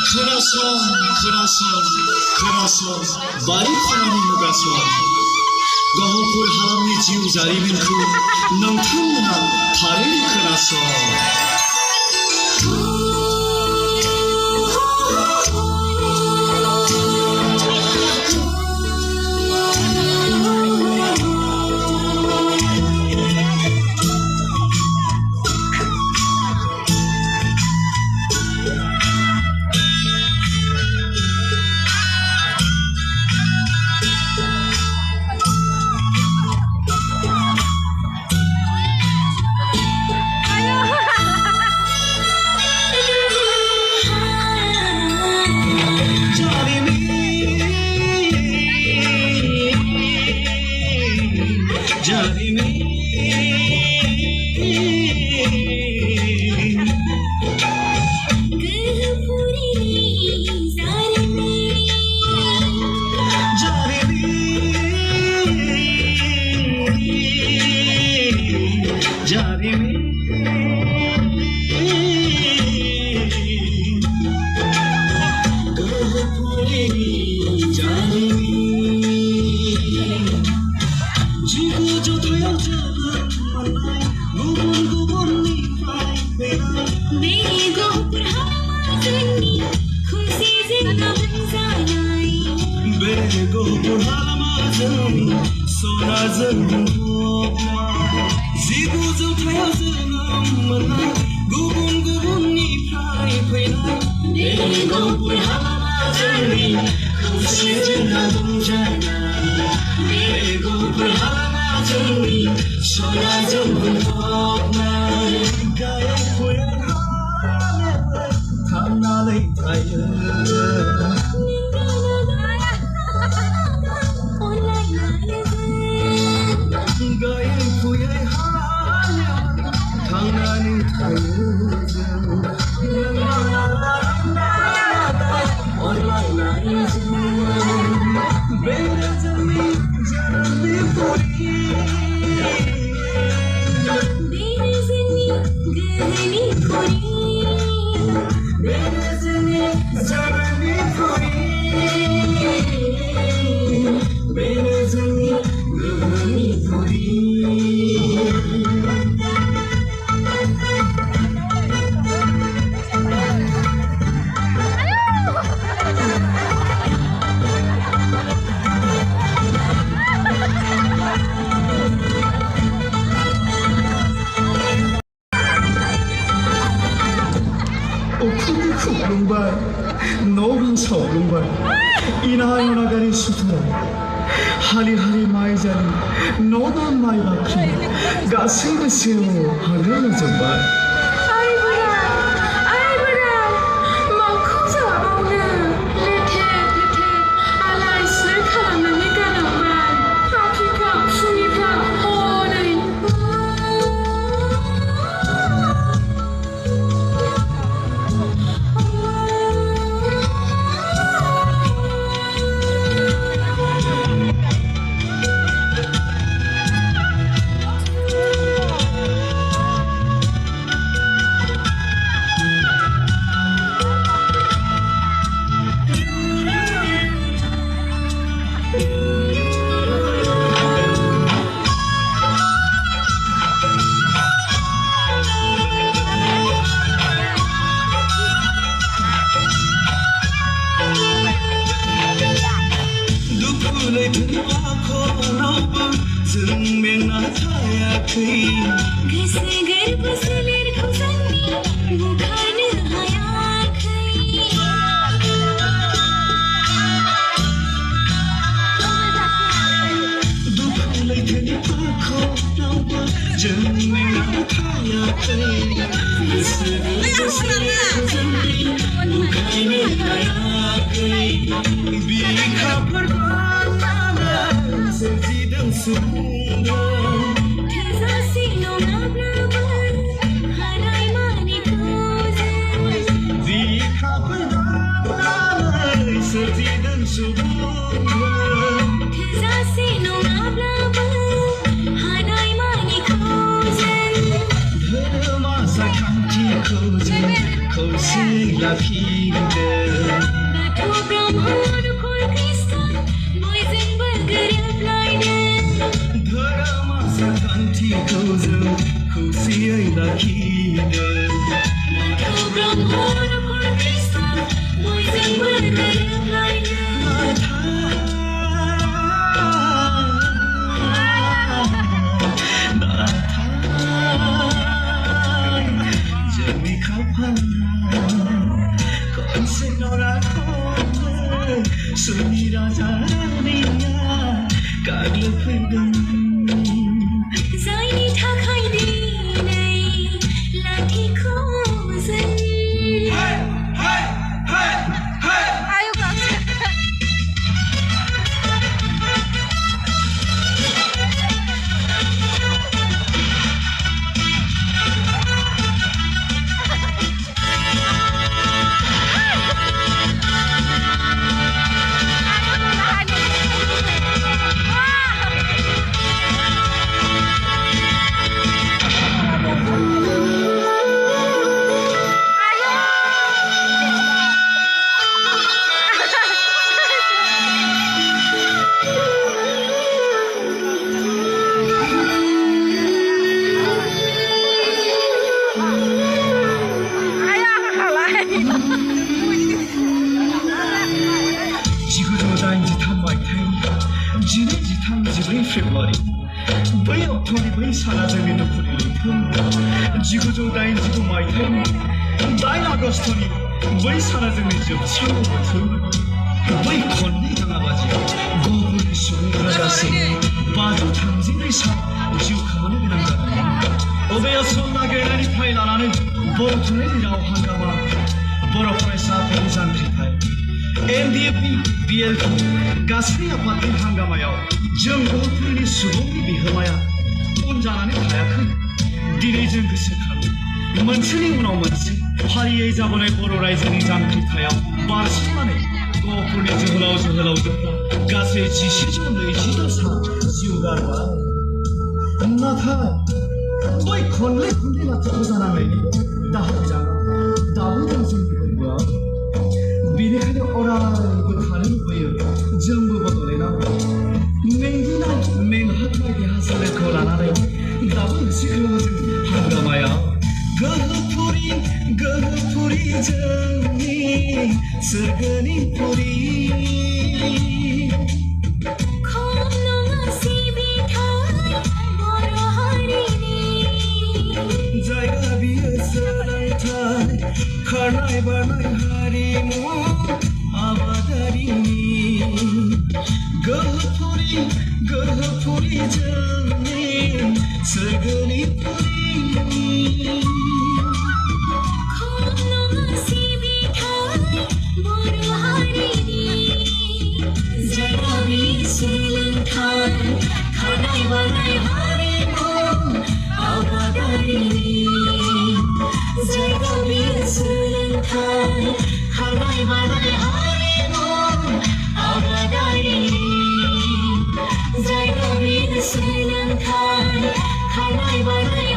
खोनासं बारि खनानि नुगासं गहपुर हालामनि जिउ जारिमिनखौ नोंथांमोना थारैनो खोनासं 하리하리 마이자리 너도 마이 바퀴 가슴을 세워 하늘을 정말 Kau sing la phi Sunyi raja niya kagla phirgan जायनि थाखाय दिनै लाथिख' जों आयौ गांसे February बै अक्ट'नि बै साना जोंनि दुखुनि लैथो 1989 मायथाइनि 9 आगस्तनि बै साना जोंनि जोबस्रांनाय बोथोर बै खननै दाङाबाजियाव गहपुरनि सुबुंफोरा गासै 532 सान जिउ खोमानो गोनां जादों अबे असम नागिरनायनिफ्राय लानानै बर' थुनलाइनि राव हांगामा बर' फरायसाफोरनि जांख्रिथाय NDFB BLP गासै आफादनि हांगामायाव जों गथ'फोरनि सुबुंनि बिहोमाया उन जानानै थायाखै दिनै जों गोसोखाङो मोनसेनि उनाव मोनसे फारियै जाबोनाय बर' रायजोनि जांख्रिथायाव बारसोमनानै गथ'फोरनि जोहोलावजोफ्रा गासै 1120 सान जिउ गारबाय नाथाय बै खनले लाथिख' जानांनायनि दाहाया दाबो दं जोंनि गोरबोआव बेनिखायनो अरायबो थानो लुबैयो जोंबो बड'लेण्डआव मेंग्लिनाय मेंहाबनाय देहा सोलेरखौ लानानै दाबो होसिख्राङो जों हांगामायाव गोहोफुरि जोंनि सोरगोनि पुरि खम नङा सिबिथाय बर' हारिनि जायगा बियो सोलोंथाय खारनाय बारनाय हारिमु आबादारिनि गोहोफुरि जोंनि सोरगोनि पुरि खम नङा सिबिथाय बर' हारिनि जायगा बियो सोलोंथाय खारनाय बारनाय हारिमु आबादारिनि जायगा बियो सोलोंथाय खारनाय बारनाय हारिमु आबादारिनि जायगा बियो सोलोंथाय खारनाय बारनाय